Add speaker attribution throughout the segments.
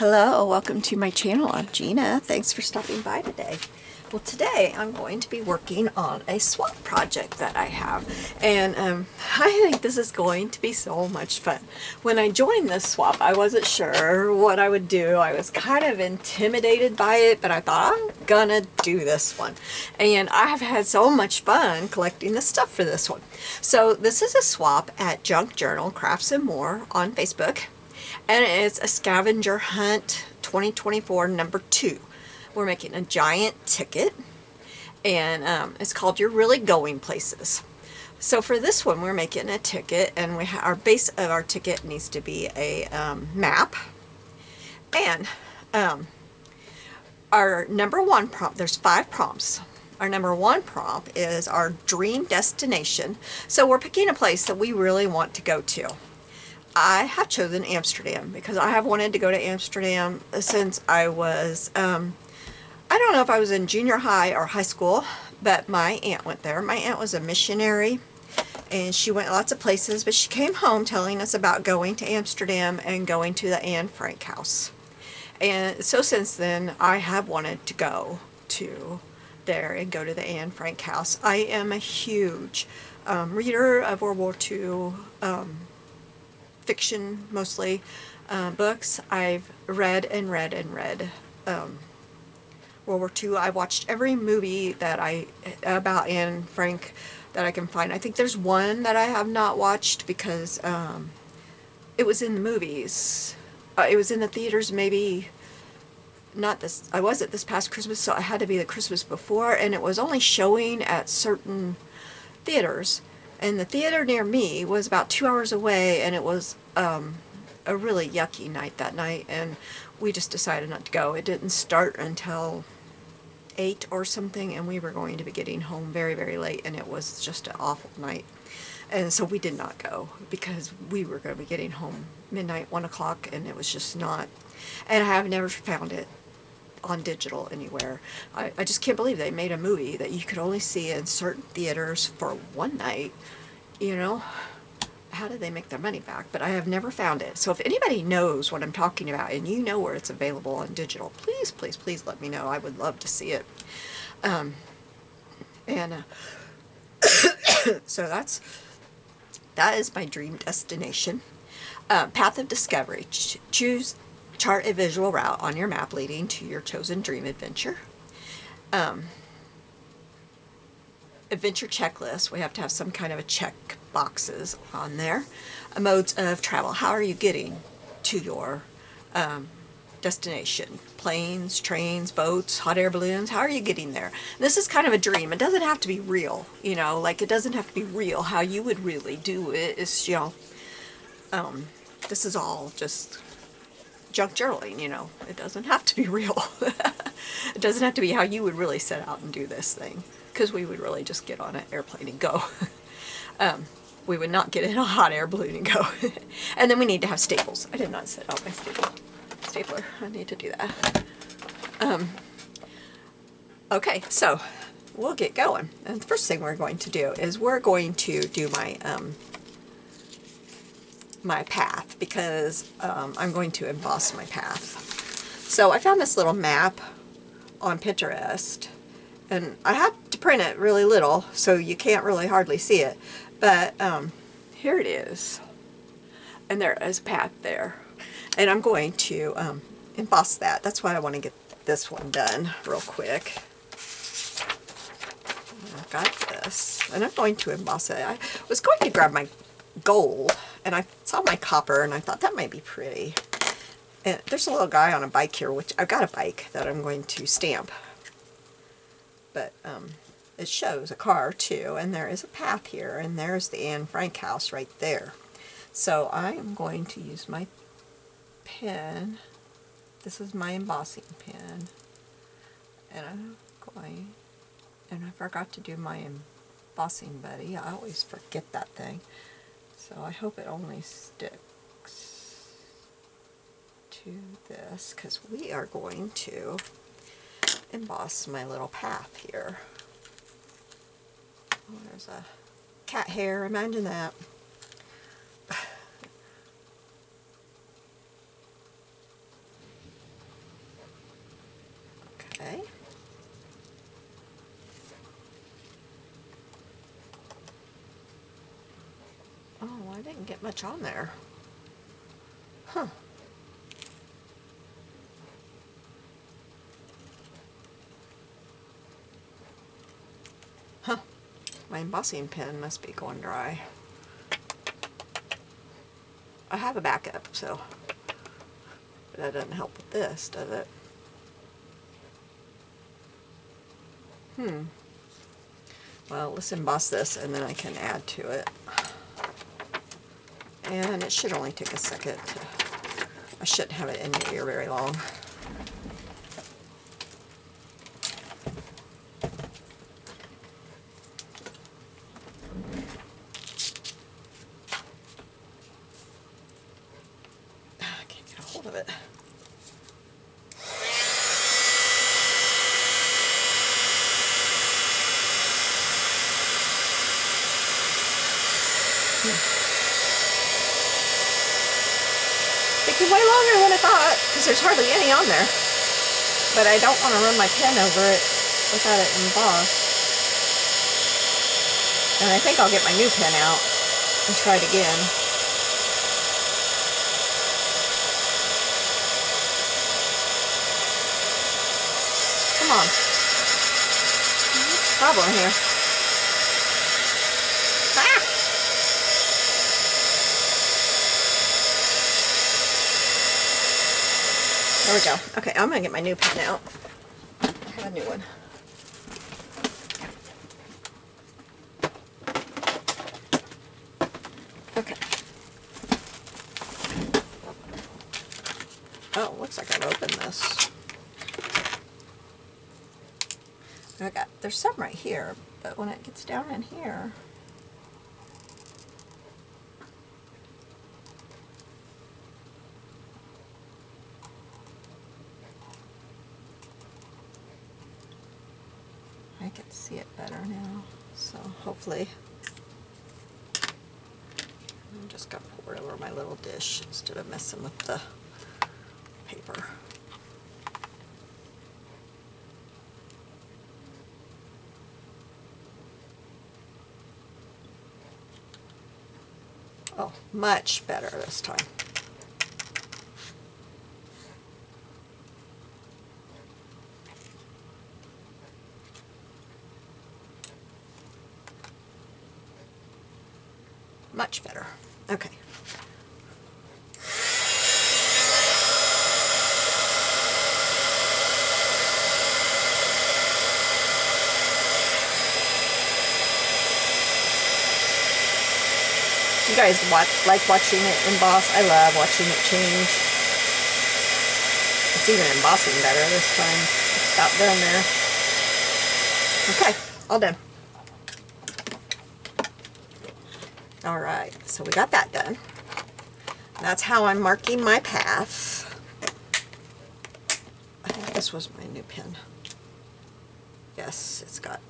Speaker 1: Hello, welcome to my channel. I'm Gina. Thanks for stopping by today. Well, today I'm going to be working on a swap project that I have, and I think this is going to be so much fun. When I joined this swap, I wasn't sure what I would do. I was kind of intimidated by it, but I thought I'm gonna do this one. And I have had so much fun collecting the stuff for this one. So this is a swap at Junk Journal Crafts and More on Facebook. And it's a scavenger hunt 2024 number 2. We're making a giant ticket, and it's called You're Really Going Places. So for this one, we're making a ticket, and our base of our ticket needs to be a map. And our number 1 prompt, there's 5 prompts. Our number 1 prompt is our dream destination. So we're picking a place that we really want to go to. I have chosen Amsterdam because I have wanted to go to Amsterdam since I was, I don't know if I was in junior high or high school, but my aunt went there. My aunt was a missionary, and she went lots of places, but she came home telling us about going to Amsterdam and going to the Anne Frank house. And so since then, I have wanted to go to there and go to the Anne Frank house. I am a huge reader of World War II fiction, mostly books. I've read and read and read World War II. I watched every movie that about Anne Frank that I can find. I think there's one that I have not watched because it was in the movies. It was in the theaters, maybe not this. I was at this past Christmas, so it had to be the Christmas before, and it was only showing at certain theaters. And the theater near me was about 2 hours away, and it was a really yucky night that night, and we just decided not to go. It didn't start until 8 or something, and we were going to be getting home very, very late, and it was just an awful night. And so we did not go because we were going to be getting home midnight, 1 o'clock, and it was just not. And I have never found it on digital anywhere. I just can't believe they made a movie that you could only see in certain theaters for one night. You know, how did they make their money back? But I have never found it. So if anybody knows what I'm talking about and you know where it's available on digital, please, please, please let me know. I would love to see it. So that is my dream destination. Path of discovery. Chart a visual route on your map leading to your chosen dream adventure. Adventure checklist. We have to have some kind of a check boxes on there. Modes of travel. How are you getting to your destination? Planes, trains, boats, hot air balloons. How are you getting there? This is kind of a dream. It doesn't have to be real, you know, like it doesn't have to be real. How you would really do it is, you know, this is all just junk journaling, you know. It doesn't have to be real. It doesn't have to be how you would really set out and do this thing, because we would really just get on an airplane and go. We would not get in a hot air balloon and go. And then we need to have staples. I did not set out my stapler. I need to do that. Okay, so we'll get going. And the first thing we're going to do is we're going to do my path, because I'm going to emboss my path. So I found this little map on Pinterest, and I had to print it really little so you can't really hardly see it, but here it is, and there is a path there, and I'm going to emboss that. That's why I want to get this one done real quick. I've got this, and I'm going to emboss it. I was going to grab my gold, and I saw my copper, and I thought that might be pretty. And there's a little guy on a bike here, which I've got a bike that I'm going to stamp. But it shows a car too, and there is a path here, and there's the Anne Frank house right there. So I am going to use my pen. This is my embossing pen, and I'm going. And I forgot to do my embossing buddy. I always forget that thing. So I hope it only sticks to this, because we are going to emboss my little path here. Oh, there's a cat hair, imagine that. Didn't get much on there. Huh. Huh. My embossing pen must be going dry. I have a backup, so that doesn't help with this, does it? Well, let's emboss this and then I can add to it. And it should only take a second. I shouldn't have it in your ear very long. I can't get a hold of it. Taking way longer than I thought, because there's hardly any on there. But I don't want to run my pen over it without it embossed. And I think I'll get my new pen out and try it again. Come on. What's the problem here? Ah! There we go. Okay, I'm going to get my new pen out. I have a new one. Okay. Oh, looks like I've opened this. There's some right here, but when it gets down in here, I can see it better now, so hopefully. I'm just going to pour it over my little dish instead of messing with the paper. Oh, much better this time. Much better. Okay. You guys like watching it emboss? I love watching it change. It's even embossing better this time. It's about done there. Okay, all done. Alright, so we got that done. That's how I'm marking my path. I think this was my new pen. Yes, it's got...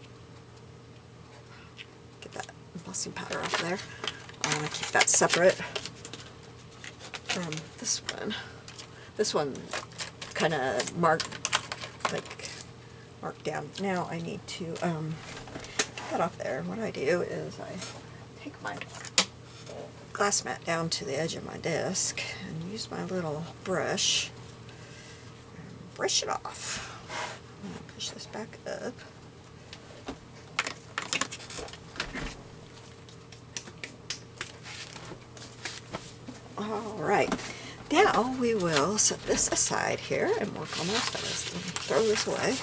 Speaker 1: Get that embossing powder off there. I want to keep that separate from this one. This one kind of marked down. Now I need to get that off there. What I do is I take my glass mat down to the edge of my desk and use my little brush and brush it off. I'm going to push this back up. Alright, now we will set this aside here and work on this. Let me throw this away.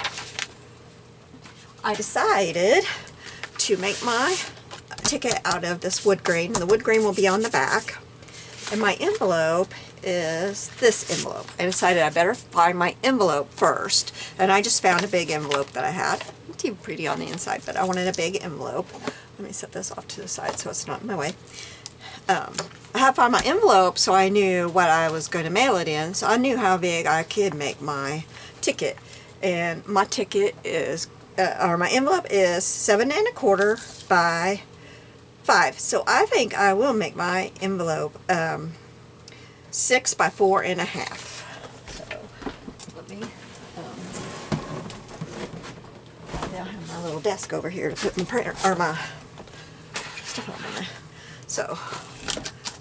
Speaker 1: I decided to make my ticket out of this wood grain. The wood grain will be on the back. And my envelope is this envelope. I decided I better find my envelope first. And I just found a big envelope that I had. It's even pretty on the inside, but I wanted a big envelope. Let me set this off to the side so it's not in my way. I had found my envelope so I knew what I was going to mail it in, so I knew how big I could make my ticket. And my ticket is, or my envelope is 7 1/4 by 5. So I think I will make my envelope 6 by 4 1/2. So let me, now I have my little desk over here to put my printer, or my stuff on my, so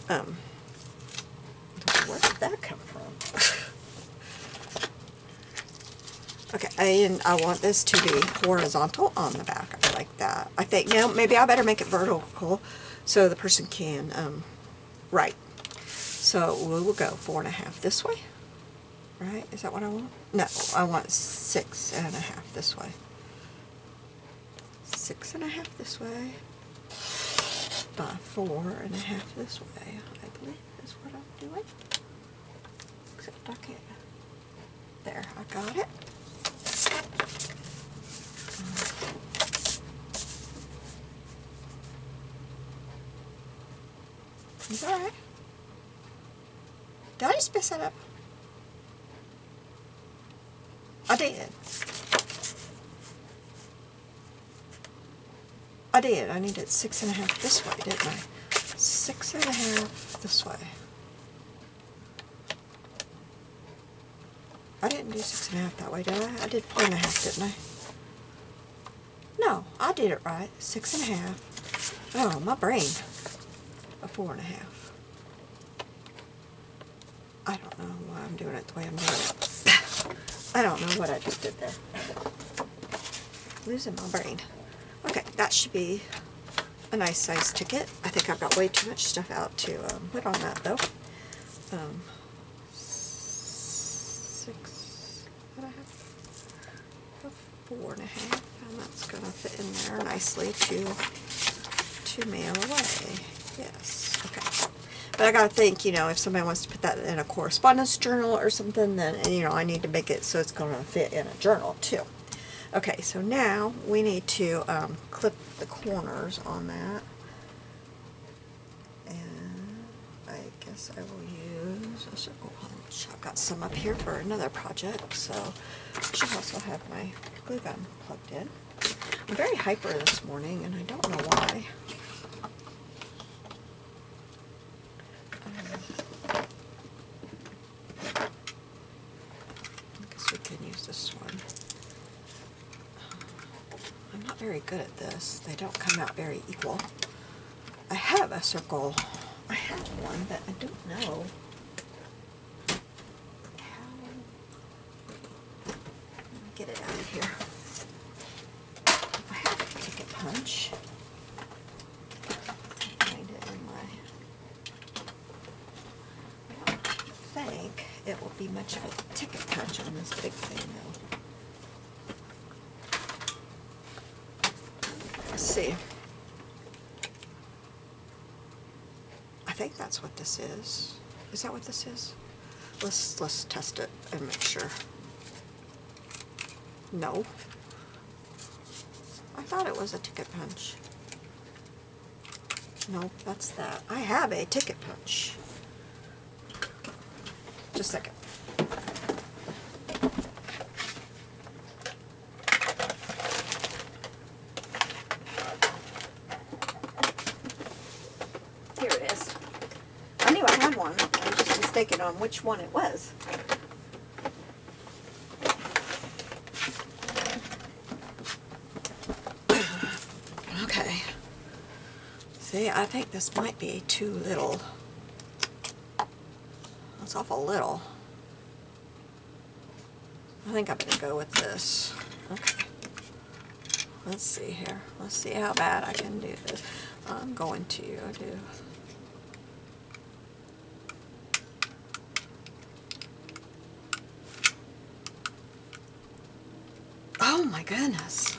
Speaker 1: Where did that come from? Okay, and I want this to be horizontal on the back. I like that. I think, no, maybe I better make it vertical so the person can write. So we will go 4.5 this way. Right? Is that what I want? No, I want 6.5 this way. 6.5 this way. By 4.5 this way, I believe is what I'm doing. Except I can't. There, I got it. It's alright. Did I just mess that up? I did. I did. I needed 6.5 this way, didn't I? 6.5 this way. I didn't do 6.5 that way, did I? I did 4.5, didn't I? No, I did it right. 6.5. Oh, my brain. A 4.5. I don't know why I'm doing it the way I'm doing it. I don't know what I just did there. Losing my brain. Okay, that should be a nice size ticket. I think I've got way too much stuff out to put on that though. 6.5, 4.5, and that's going to fit in there nicely to mail away. Yes, okay. But I gotta think, you know, if somebody wants to put that in a correspondence journal or something, then, you know, I need to make it so it's gonna fit in a journal too. Okay, so now we need to clip the corners on that. And I guess I will use a circle punch. I've got some up here for another project, so I should also have my glue gun plugged in. I'm very hyper this morning, and I don't know why. This one. I'm not very good at this. They don't come out very equal. I have a circle. I have one, but I don't know how. Let me get it out of here. I have a ticket punch. Find it in my. I don't think it will be much of a ticket punch on this big thing though. Let's see. I think that's what this is. Is that what this is? Let's test it and make sure. No. I thought it was a ticket punch. No, that's that. I have a ticket punch. Just a second. Here it is. I knew I had one. I was just mistaken on which one it was. Okay. See, I think this might be too little. That's awful little. I think I'm gonna go with this. Okay. Let's see here. Let's see how bad I can do this. I'm going to do. Oh my goodness.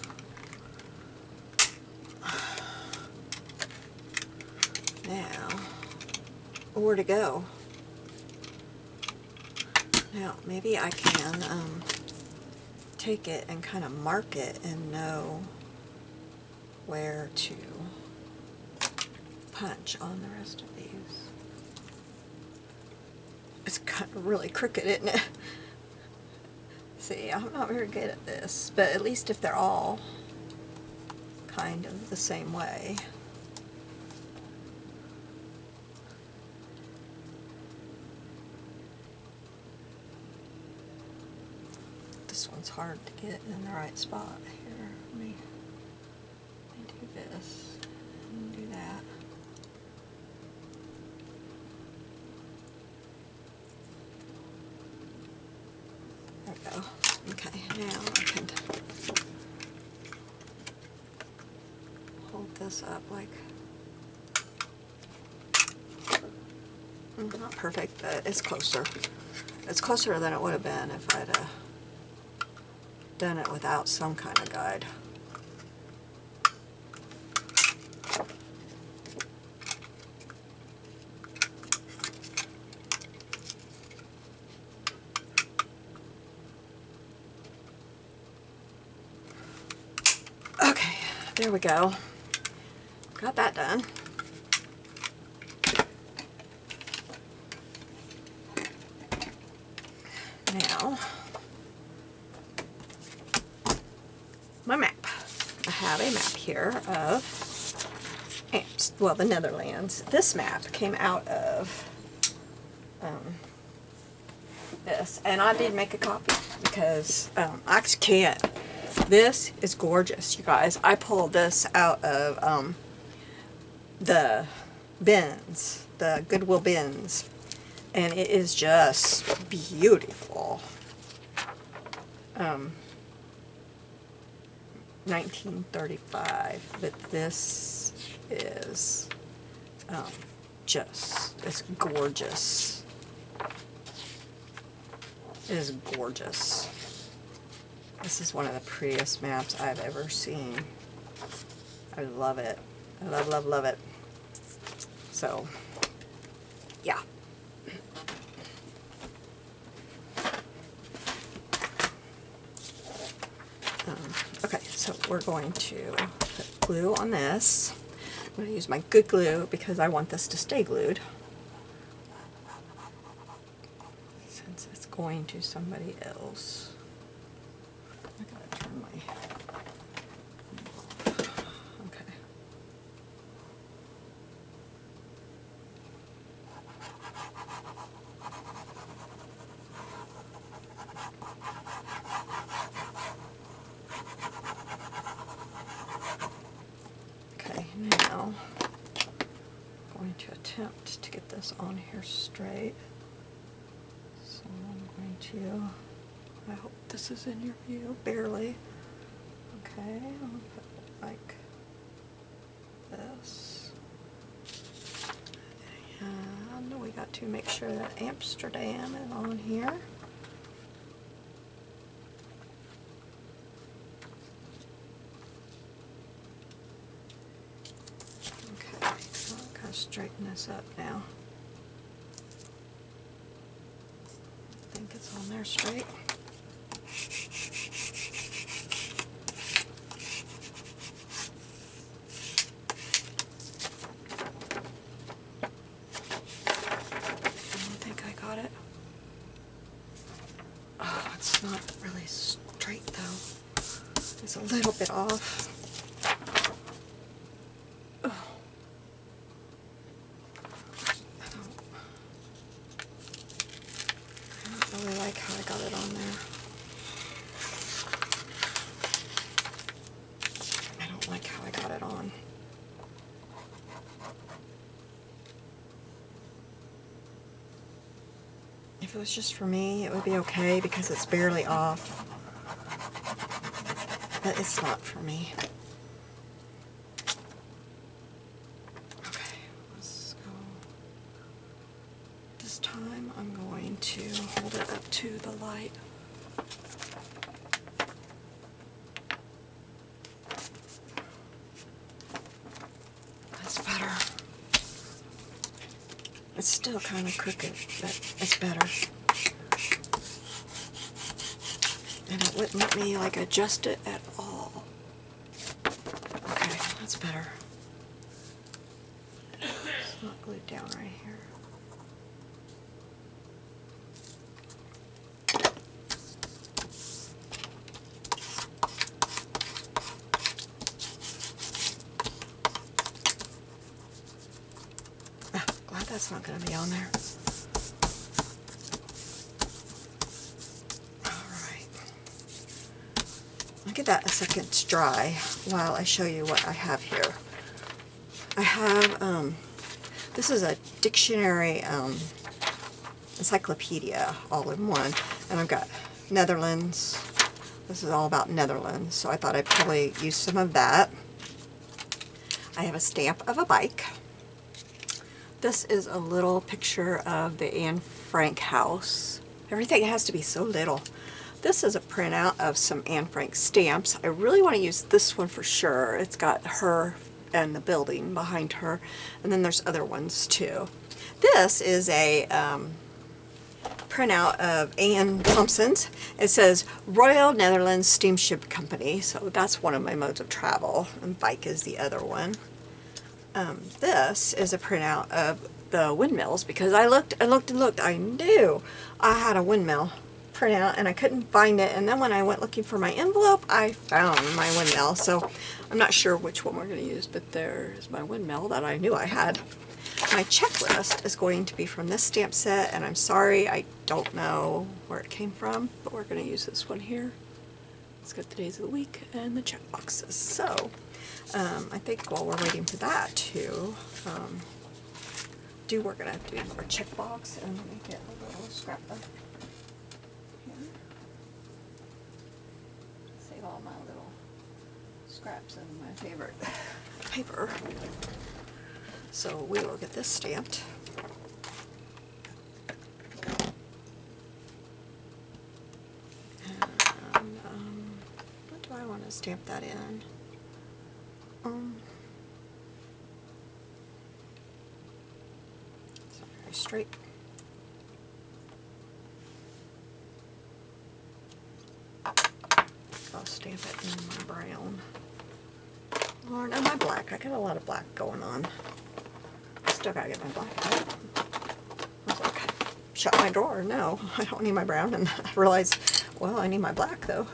Speaker 1: Now, where to go? Now, maybe I can take it and kind of mark it and know where to punch on the rest of these. It's kind of really crooked, isn't it? See, I'm not very good at this, but at least if they're all kind of the same way. This one's hard to get in the right spot. Here, let me do this and do that. go. Okay, now I can hold this up like, not perfect, but it's closer. It's closer than it would have been if I'd done it without some kind of guide. Okay, there we go. Got that done. Now, my map. I have a map here of well, the Netherlands. This map came out of this, and I did make a copy because I can't. This is gorgeous, you guys. I pulled this out of the bins, the Goodwill bins, and it is just beautiful. 1935, but this is it's gorgeous. It is gorgeous. This is one of the prettiest maps I've ever seen. I love it. I love, love, love it. So, yeah. Okay, so we're going to put glue on this. I'm going to use my good glue because I want this to stay glued, since it's going to somebody else. I gotta turn my... Okay. Okay, now I'm going to attempt to get this on here straight. So I'm going to, I hope this is in your view, barely. Okay, I'll put it like this. And we got to make sure that Amsterdam is on here. Okay, so I'll kind of straighten this up now. I think it's on there straight. Not really straight though. It's a little bit off. Oh. I don't really like how I got it on there. I don't like how I got it on. If it was just for me, it would be okay because it's barely off. But it's not for me. Okay, let's go. This time I'm going to hold it up to the light. That's better. It's still kind of crooked, but it's better. And it wouldn't let me like adjust it at all. Okay, that's better. It's not glued down right here. Glad that's not going to be on there. I'll give that a second to dry while I show you what I have here. I have, this is a dictionary encyclopedia all in one, and I've got Netherlands. This is all about Netherlands, so I thought I'd probably use some of that. I have a stamp of a bike. This is a little picture of the Anne Frank house. Everything has to be so little. This is a printout of some Anne Frank stamps. I really want to use this one for sure. It's got her and the building behind her, and then there's other ones too. This is a printout of Anne Thompson's. It says Royal Netherlands Steamship Company, so that's one of my modes of travel, and bike is the other one. This is a printout of the windmills, because I looked and looked and looked. I knew I had a windmill printout and I couldn't find it, and then when I went looking for my envelope, I found my windmill. So I'm not sure which one we're going to use, but there's my windmill that I knew I had. My checklist is going to be from this stamp set, and I'm sorry, I don't know where it came from, but we're going to use this one here. It's got the days of the week and the check boxes. So I think while we're waiting for that to we're going to do our check box, and let me get a little scrapbook here. Save all my little scraps and my favorite paper. So we will get this stamped. And what do I want to stamp that in? It's not very straight. I'll stamp it in my brown. Or no, my black. I got a lot of black going on. Still gotta get my black out. I was like, shut my drawer. No, I don't need my brown. And I realized, well, I need my black though.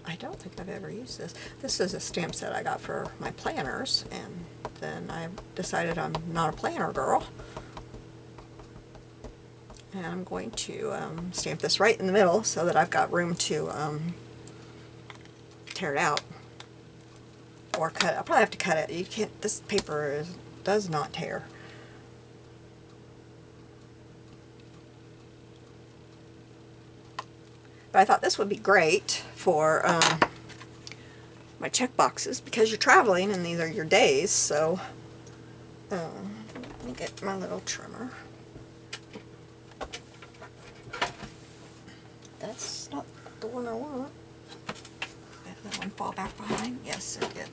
Speaker 1: I don't think I've ever used this. This is a stamp set I got for my planners, and then I decided I'm not a planner girl. And I'm going to stamp this right in the middle so that I've got room to tear it out. Or cut it. I'll probably have to cut it. You can't, this paper does not tear. But I thought this would be great for my check boxes, because you're traveling and these are your days. So let me get my little trimmer. That's not the one I want. That one fall back behind? Yes, it did.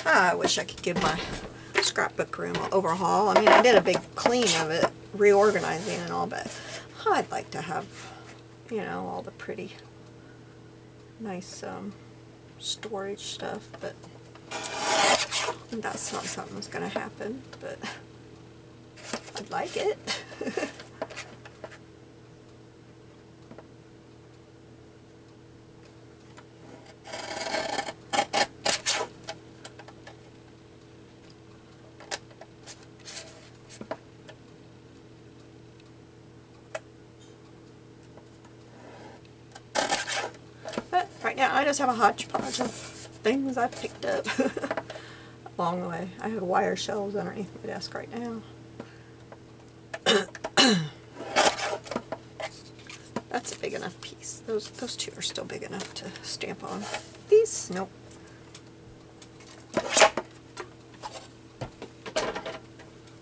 Speaker 1: I wish I could give my scrapbook room an overhaul. I mean, I did a big clean of it, reorganizing and all, but I'd like to have, you know, all the pretty, nice storage stuff, but that's not something that's going to happen, but I'd like it. Right now, I just have a hodgepodge of things I've picked up along the way. I have wire shelves underneath my desk right now. That's a big enough piece. Those two are still big enough to stamp on. These, nope.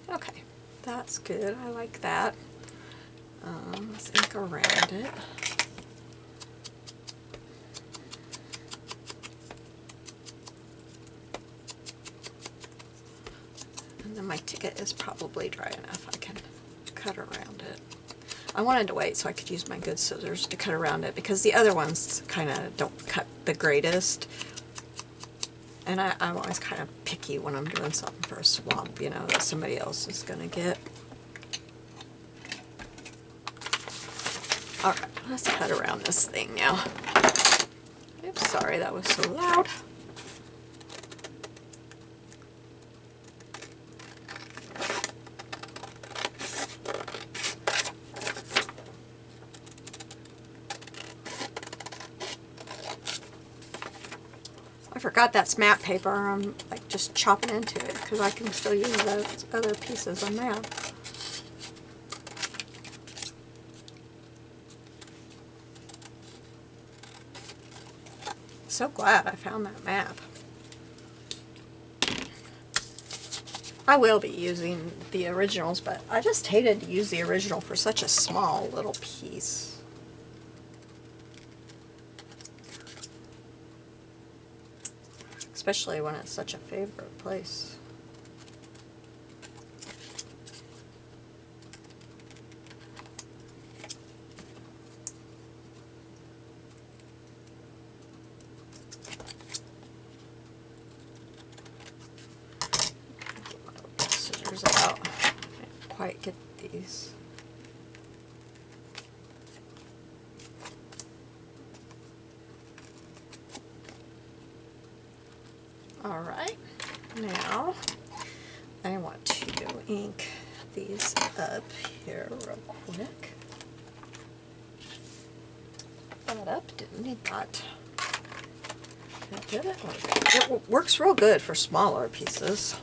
Speaker 1: Okay, that's good. I like that. Let's ink around it. And then my ticket is probably dry enough. I can cut around it. I wanted to wait so I could use my good scissors to cut around it, because the other ones kind of don't cut the greatest. And I'm always kind of picky when I'm doing something for a swap, you know, that somebody else is going to get. Alright, let's cut around this thing now. Oops, sorry that was so loud. I forgot that's map paper. I'm like just chopping into it because I can still use those other pieces of map. So glad I found that map. I will be using the originals, but I just hated to use the original for such a small little piece. Especially when it's such a favorite place. Out. Can't quite get these. Alright, now I want to ink these up here real quick. That up, didn't need that. That didn't work. It works real good for smaller pieces.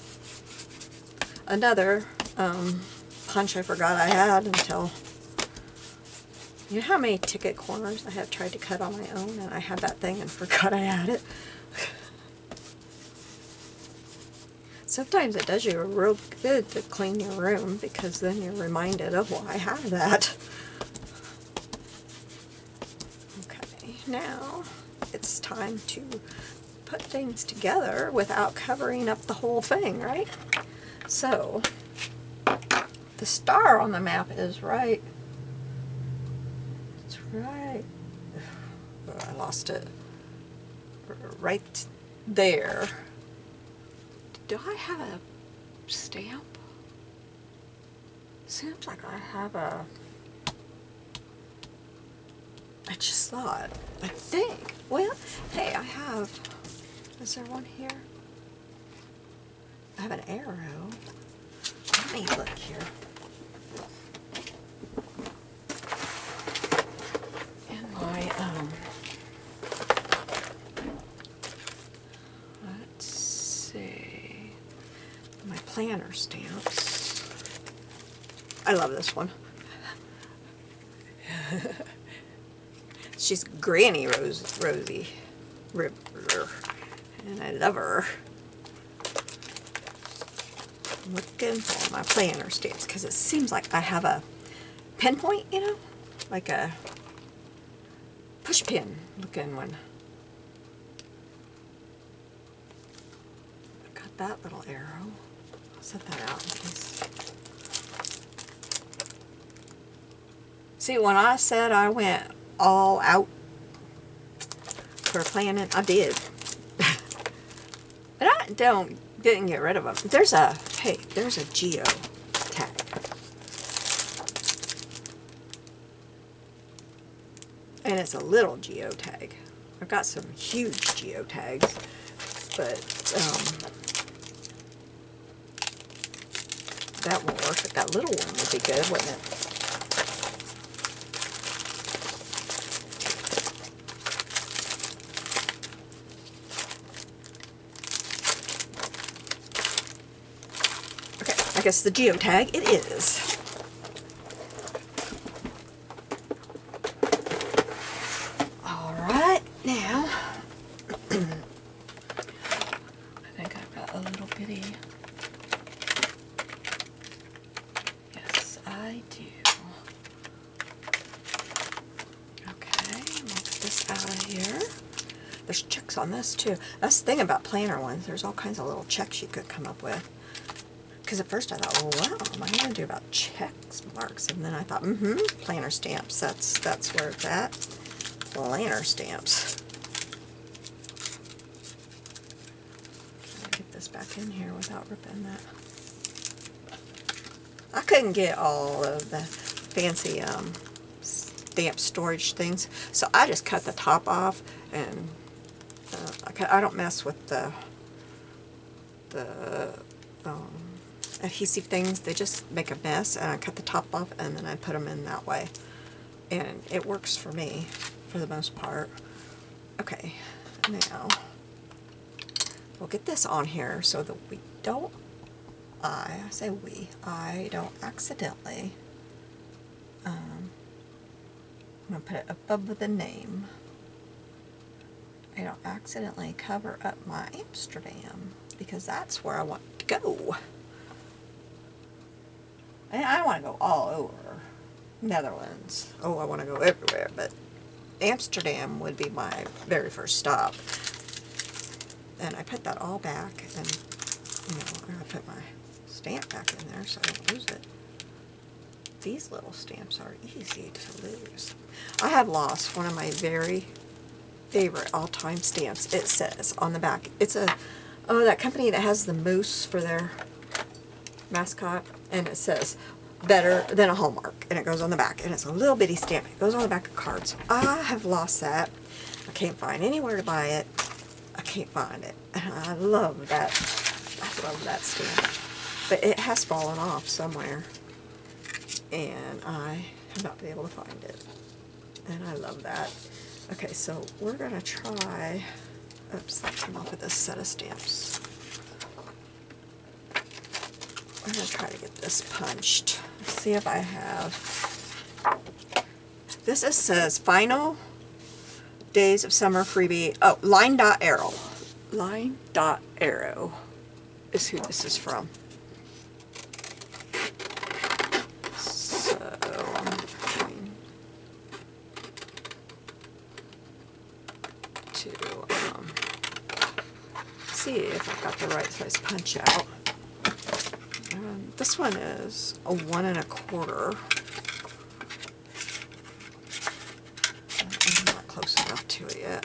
Speaker 1: Another punch I forgot I had until, you know how many ticket corners I have tried to cut on my own, and I had that thing and forgot I had it. Sometimes it does you real good to clean your room, because then you're reminded of why I have that. Okay, now it's time to put things together without covering up the whole thing, right? So, the star on the map is right. It's right. Oh, I lost it. Right there. Do I have a stamp? Seems like I have a... I just thought. I think. Well, hey, I have... Is there one here? I have an arrow. Let me look here. In my, let's see, my planner stamps. I love this one. She's Granny Rosie, and I love her. Looking for my planner stamps because it seems like I have a pinpoint, you know, like a push pin looking one. I got that little arrow. I'll set that out in case. See, when I said I went all out for planning, I did. But I didn't get rid of them. There's a, hey, there's a geo tag. And it's a little geo tag. I've got some huge geo tags, but that won't work. But that little one would be good, wouldn't it? I guess the geotag it is. Alright, now I think I've got a little bitty. Yes, I do. Okay, I'm gonna get this out of here. There's checks on this too. That's the thing about planner ones. There's all kinds of little checks you could come up with. Because at first I thought, well, wow, what am I going to do about checks marks? And then I thought, planner stamps. That's where it's at. Planner stamps. Try to get this back in here without ripping that. I couldn't get all of the fancy stamp storage things, so I just cut the top off, and I don't mess with the adhesive things. They just make a mess, and I cut the top off and then I put them in that way, and it works for me for the most part. Okay, now we'll get this on here so that we don't, I don't accidentally, I'm going to put it above the name, I don't accidentally cover up my Amsterdam, because that's where I want to go. And I want to go all over Netherlands. Oh, I want to go everywhere, but Amsterdam would be my very first stop. And I put that all back, and I put my stamp back in there so I don't lose it. These little stamps are easy to lose. I have lost one of my very favorite all-time stamps. It says on the back, it's that company that has the moose for their mascot, and it says better than a Hallmark, and it goes on the back, and it's a little bitty stamp. It goes on the back of cards. I have lost that. I can't find anywhere to buy it. I can't find it. And I love that. I love that stamp. But it has fallen off somewhere, and I have not been able to find it. And I love that. Okay, so we're going to try, oops, that came off of this set of stamps. I'm going to try to get this punched. Let's see if I have, this says Final Days of Summer Freebie, oh, Line Dot Arrow. Line Dot Arrow is who this is from. So, I'm trying to see if I've got the right size punch out. This one is a 1 1/4. I'm not close enough to it yet.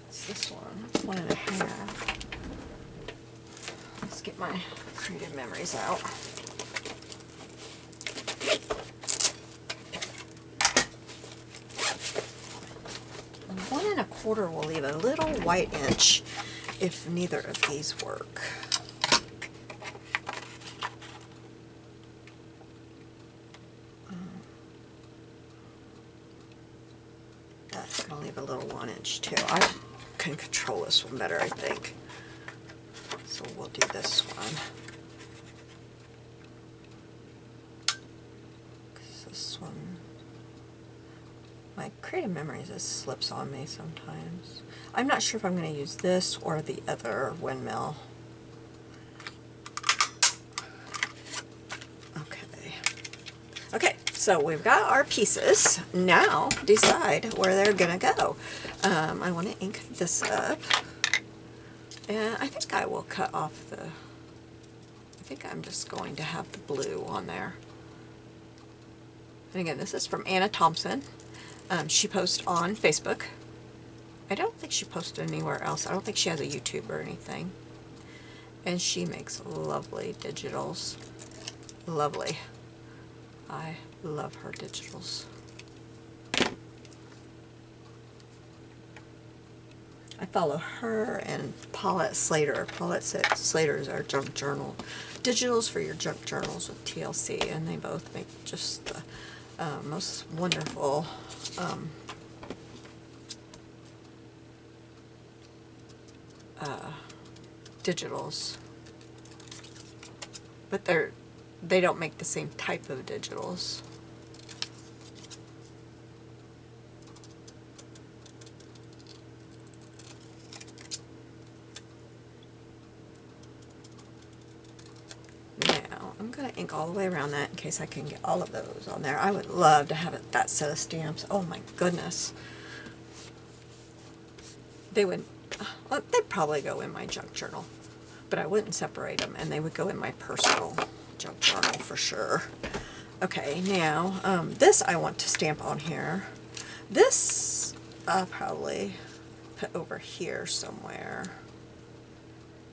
Speaker 1: It's this one. It's 1 1/2. Let's get my creative memories out. 1 1/4 will leave a little white inch if neither of these work. That's going to leave a little 1 inch too. I can control this one better, I think. So we'll do this one. This one, my creative memory just slips on me sometimes. I'm not sure if I'm going to use this or the other windmill. Okay, so we've got our pieces. Now decide where they're going to go. I want to ink this up. And I think I will cut off the, I think I'm just going to have the blue on there. And again, this is from Anna Thompson. She posts on Facebook. I don't think she posted anywhere else. I don't think she has a YouTube or anything. And she makes lovely digitals. Lovely. I love her digitals. I follow her and Paulette Slater. Paulette Slater is our junk journal. Digitals for your junk journals with TLC, and they both make just the most wonderful digitals. But they don't make the same type of digitals. Now, I'm going to ink all the way around that in case I can get all of those on there. I would love to have that set of stamps. Oh my goodness. They would, well, they'd probably go in my junk journal, but I wouldn't separate them, and they would go in my personal junk journal for sure. Okay, now, this I want to stamp on here. This I'll probably put over here somewhere.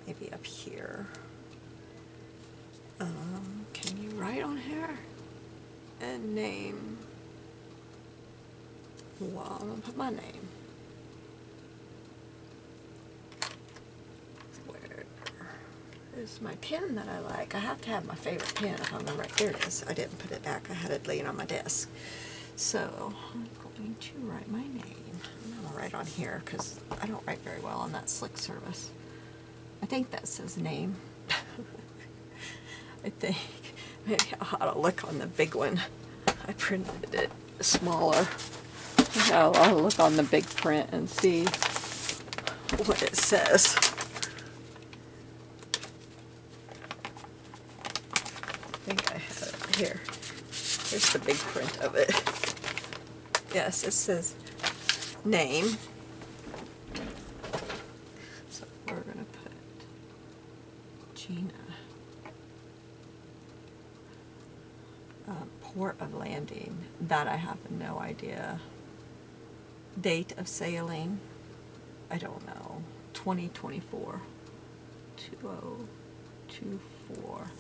Speaker 1: Maybe up here. Can you write on here? And name. Well, I'm going to put my name. Where is my pen that I like? I have to have my favorite pen if I'm going to write. There it is. I didn't put it back. I had it laying on my desk. So, I'm going to write my name. I'm going to write on here because I don't write very well on that slick service. I think that says name. I think. Maybe I ought to look on the big one. I printed it smaller. I'll look on the big print and see what it says. I think I have it here. Here's the big print of it. Yes, it says name. So we're going to put Gina. Port of landing. That I have no idea. Date of sailing. I don't know. 2024. 2024.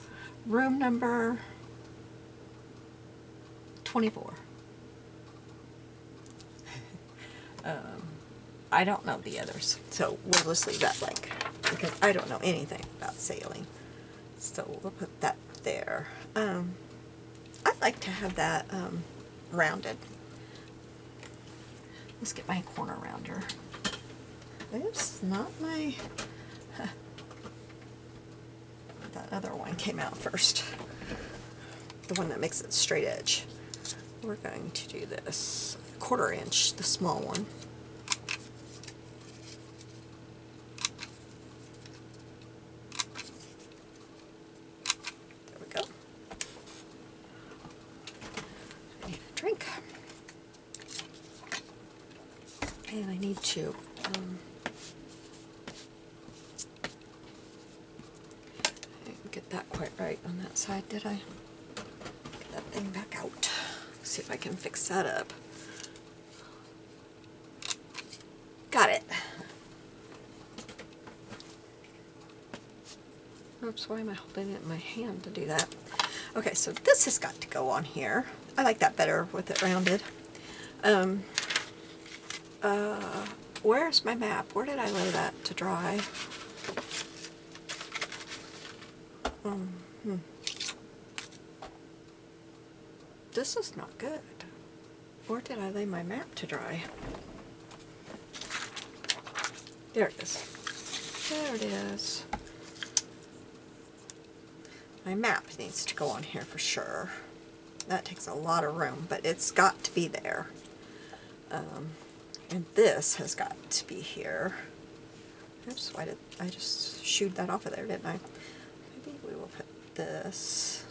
Speaker 1: Room number 24. I don't know the others, so we'll just leave that blank because I don't know anything about sailing. So we'll put that there. I'd like to have that rounded. Let's get my corner rounder. Oops, not my... That other one came out first. The one that makes it straight edge. We're going to do this 1/4 inch, the small one. There we go. I need a drink. And I need to get that quite right on that side, did I? Get that thing back out. See if I can fix that up. Got it. Oops, why am I holding it in my hand to do that? Okay, so this has got to go on here. I like that better with it rounded. Where's my map? Where did I lay that to dry? This is not good. Where did I lay my map to dry? There it is. There it is. My map needs to go on here for sure. That takes a lot of room, but it's got to be there. And this has got to be here. Oops, why did I just shoot that off of there, didn't I? Maybe we will put this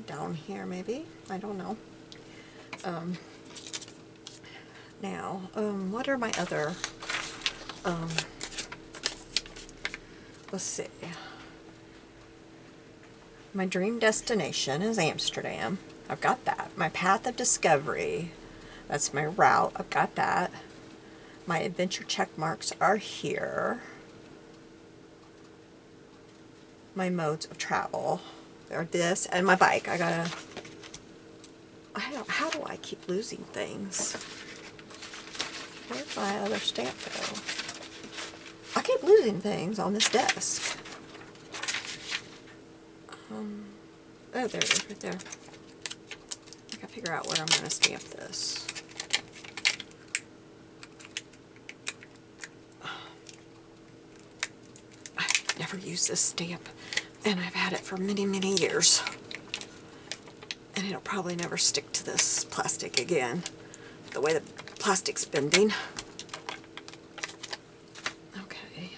Speaker 1: down here, maybe. I don't know. Now, what are my other, let's see. My dream destination is Amsterdam. I've got that. My path of discovery, that's my route. I've got that. My adventure check marks are here. My modes of travel are this and my bike. How do I keep losing things? Where'd my other stamp go? I keep losing things on this desk. Oh, there it is, right there. I gotta figure out where I'm gonna stamp this. I've never used this stamp, and I've had it for many, many years. And it'll probably never stick to this plastic again, the way the plastic's bending. Okay.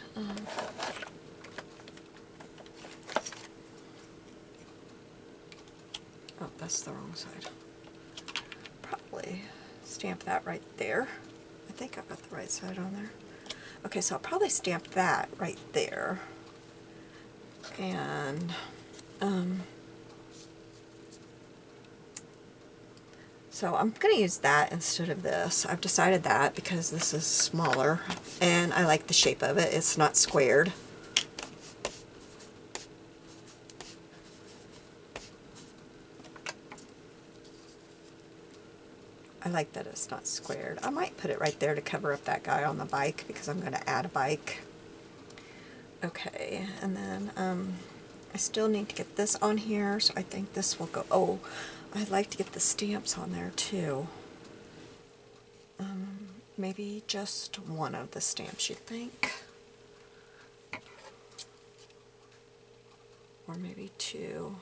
Speaker 1: Oh, that's the wrong side. Probably stamp that right there. I think I've got the right side on there. Okay, so I'll probably stamp that right there. And so I'm going to use that instead of this. I've decided that because this is smaller and I like the shape of it. It's not squared. I like that it's not squared. I might put it right there to cover up that guy on the bike because I'm going to add a bike. Okay, and then I still need to get this on here, so I think this will go. Oh, I'd like to get the stamps on there too. Maybe just one of the stamps, you think? or maybe 2.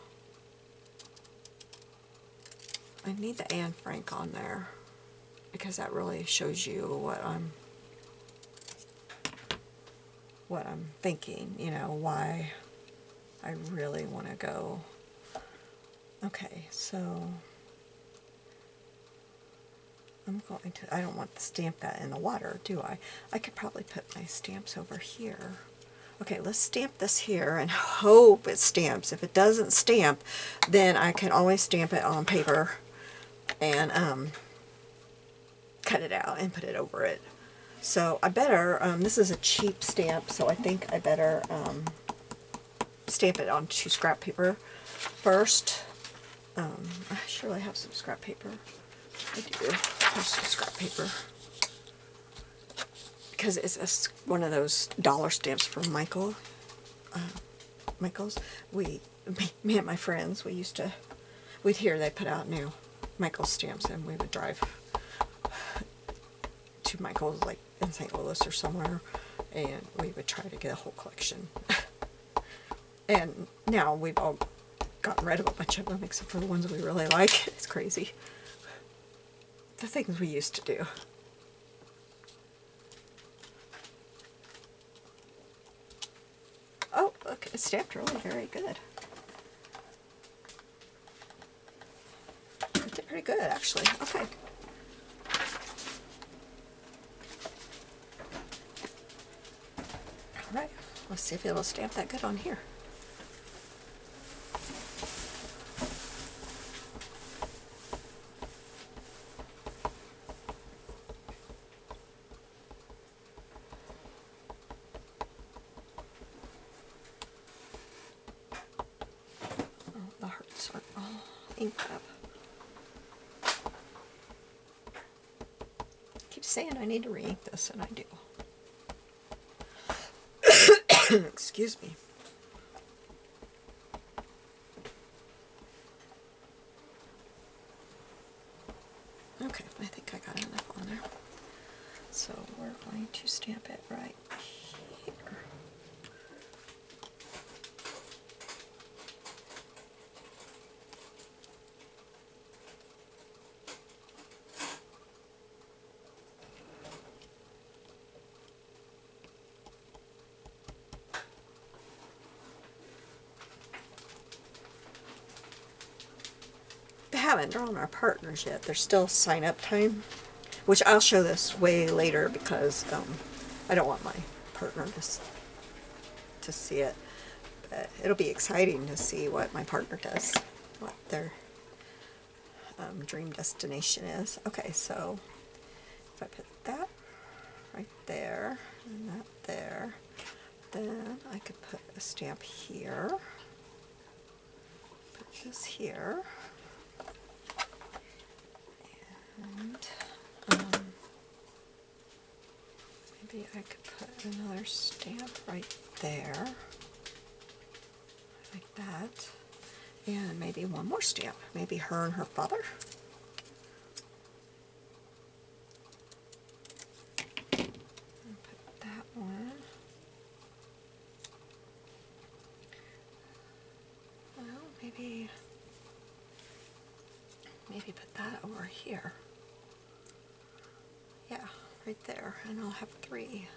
Speaker 1: I need the Anne Frank on there because that really shows you what I'm thinking, you know, why I really want to go. Okay, so I'm going to, I don't want to stamp that in the water, do I? I could probably put my stamps over here. Okay, let's stamp this here and hope it stamps. If it doesn't stamp, then I can always stamp it on paper and cut it out and put it over it. So I better, this is a cheap stamp, so I think I better stamp it onto scrap paper first. I surely have some scrap paper. I do. There's some scrap paper. Because it's one of those dollar stamps from Michael's. Me and my friends, we'd hear they put out new Michael's stamps, and we would drive to Michael's, like in St. Louis or somewhere, and we would try to get a whole collection. And now we've all gotten rid of a bunch of them, except for the ones we really like. It's crazy. The things we used to do. Oh, look, it's stamped really very good. It did pretty good, actually. Okay. Alright, let's see if it'll stamp that good on here. The hearts are all inked up. I keep saying I need to re-ink this, and I do. Excuse me. Okay, I think I got enough on there. So we're going to stamp it right here. Haven't drawn our partners yet. There's still sign up time, which I'll show this way later because I don't want my partner to see it. But it'll be exciting to see what my partner does, what their dream destination is. Okay, so if I put that right there and that there, then I could put a stamp here, put this here. And maybe I could put another stamp right there, like that, and maybe one more stamp, maybe her and her father. And put that one. Well, maybe put that over here. Yeah, right there, and I'll have 3.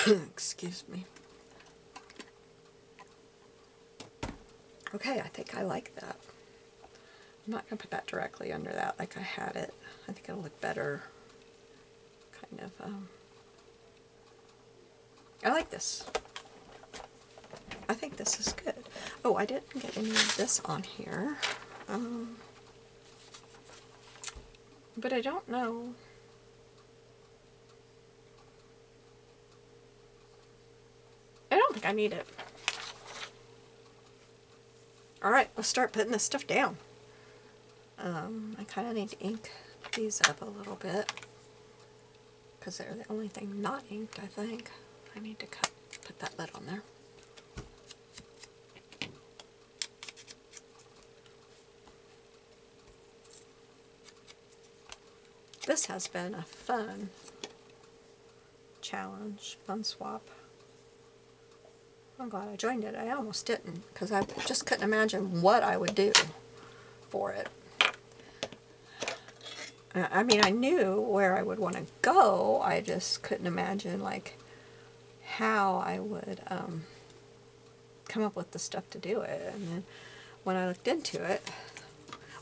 Speaker 1: Excuse me. Okay, I think I like that. I'm not going to put that directly under that like I had it. I think it'll look better. Kind of, I like this. I think this is good. Oh, I didn't get any of this on here. But I don't know. I don't think I need it. Alright, let's start putting this stuff down. I kind of need to ink these up a little bit because they're the only thing not inked, I think. I need to put that lid on there. This has been a fun challenge, fun swap. I'm glad I joined it. I almost didn't, because I just couldn't imagine what I would do for it. I mean, I knew where I would want to go. I just couldn't imagine, like, how I would come up with the stuff to do it. And then when I looked into it,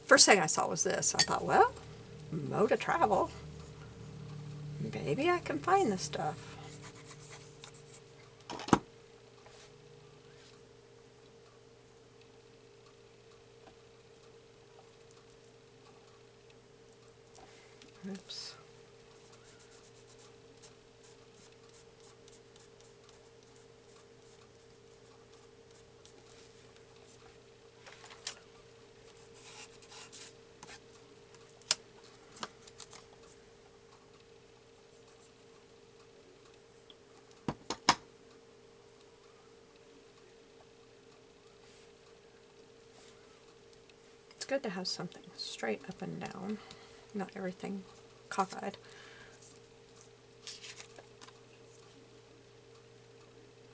Speaker 1: first thing I saw was this. I thought, well, mode of travel. Maybe I can find this stuff. Oops. It's good to have something straight up and down, not everything cockeyed.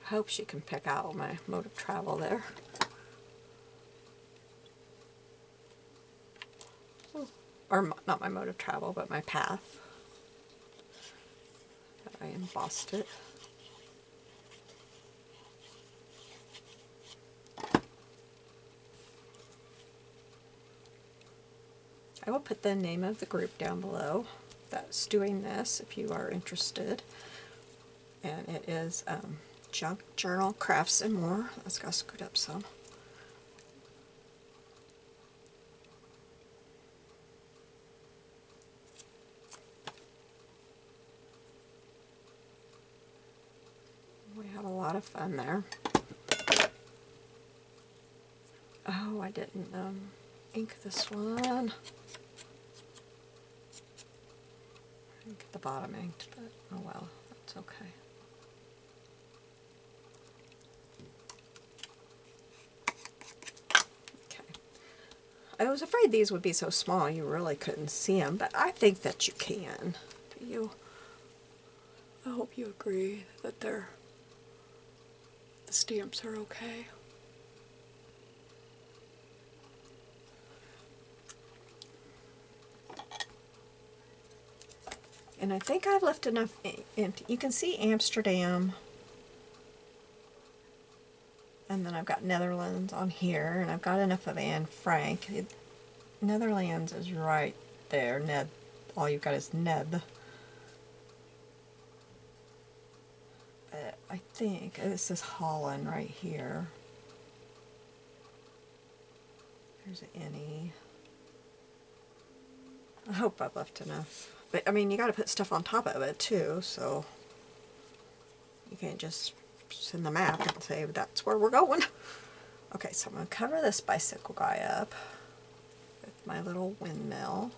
Speaker 1: I hope she can pick out my mode of travel there. Or not my mode of travel, but my path. I embossed it. I will put the name of the group down below that's doing this if you are interested. And it is Junk Journal Crafts and More. Let's go scoot up some. We have a lot of fun there. Oh, I didn't ink this one. I didn't get the bottom inked, but oh well, that's okay. Okay. I was afraid these would be so small you really couldn't see them, but I think that you can. Do you? I hope you agree that the stamps are okay. And I think I've left enough empty. You can see Amsterdam. And then I've got Netherlands on here. And I've got enough of Anne Frank. Netherlands is right there. Ned. All you've got is Neb. I think this is Holland right here. There's an N-E. I hope I've left enough. But, I mean, you got to put stuff on top of it, too, so you can't just send the map and say, that's where we're going. Okay, so I'm going to cover this bicycle guy up with my little windmill.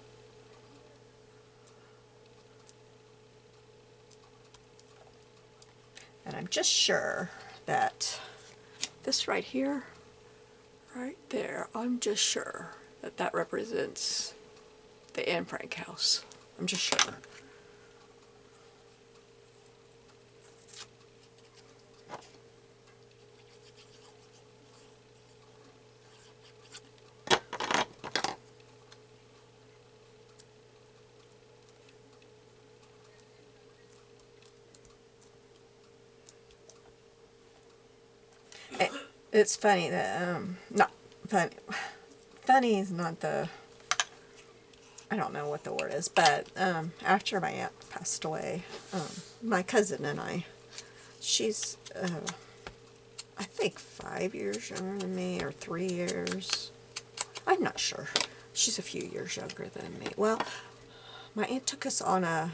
Speaker 1: And I'm just sure that this right here, right there, I'm just sure that that represents the Anne Frank house. I'm just sure. It's funny that, not funny. Funny is not the, I don't know what the word is, but after my aunt passed away, my cousin and I, she's, I think 5 years younger than me, or 3 years. I'm not sure. She's a few years younger than me. Well, my aunt took us on a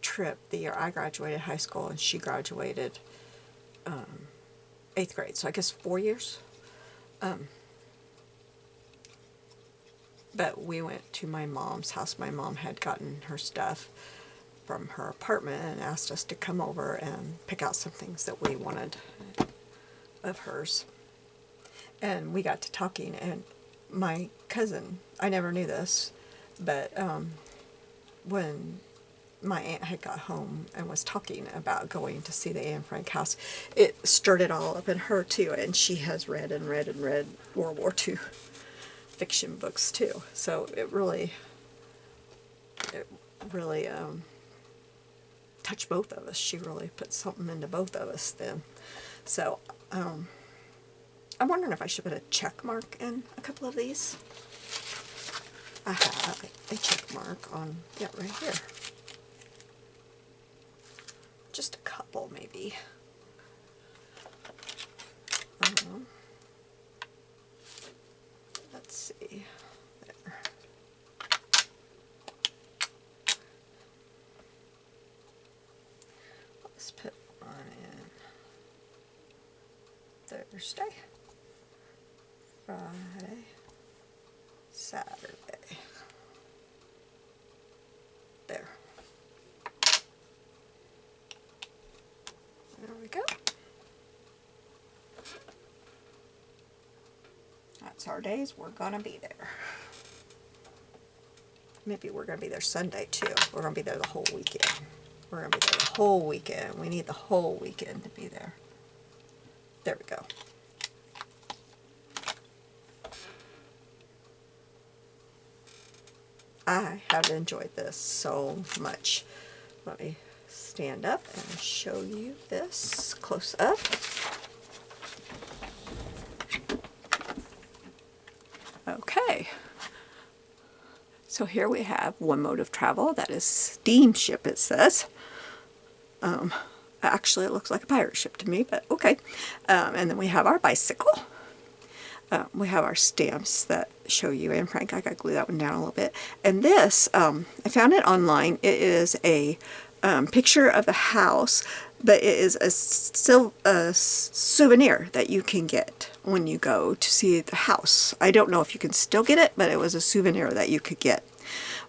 Speaker 1: trip the year I graduated high school, and she graduated 8th grade, so I guess 4 years. But we went to my mom's house. My mom had gotten her stuff from her apartment and asked us to come over and pick out some things that we wanted of hers. And we got to talking, and my cousin, I never knew this, but when my aunt had got home and was talking about going to see the Anne Frank house, it stirred it all up in her too, and she has read and read and read World War II fiction books too. So it really touched both of us. She really put something into both of us then. So I'm wondering if I should put a check mark in a couple of these. I have a check mark on, yeah, right here. Just a couple, maybe. Let's see. There. Let's put one in Thursday, Friday, Saturday. There. There we go. That's our days we're gonna be there. Maybe we're gonna be there Sunday too. We're gonna be there the whole weekend. We're gonna be there the whole weekend. We need the whole weekend to be there. There we go. I have enjoyed this so much. Let me stand up and show you this close up. Okay. So here we have one mode of travel, that is steamship, it says. Actually, it looks like a pirate ship to me, but okay. And then we have our bicycle. We have our stamps that show you Anne Frank. I got to glue that one down a little bit. And this, I found it online. It is a picture of the house, but it is a souvenir that you can get when you go to see the house. I don't know if you can still get it, but it was a souvenir that you could get.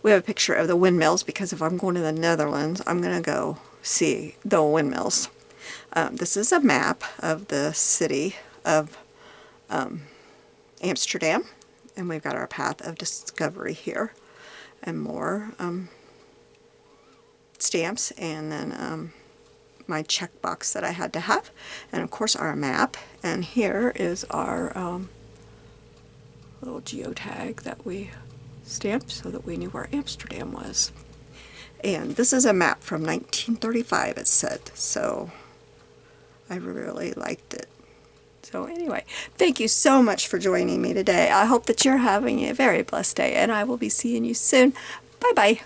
Speaker 1: We have a picture of the windmills, because if I'm going to the Netherlands, I'm going to go see the windmills. This is a map of the city of Amsterdam, and we've got our path of discovery here, and more stamps, and then my checkbox that I had to have, and of course our map. And here is our little geotag that we stamped so that we knew where Amsterdam was. And this is a map from 1935, it said, so I really liked it. So anyway, thank you so much for joining me today. I hope that you're having a very blessed day, and I will be seeing you soon. Bye-bye.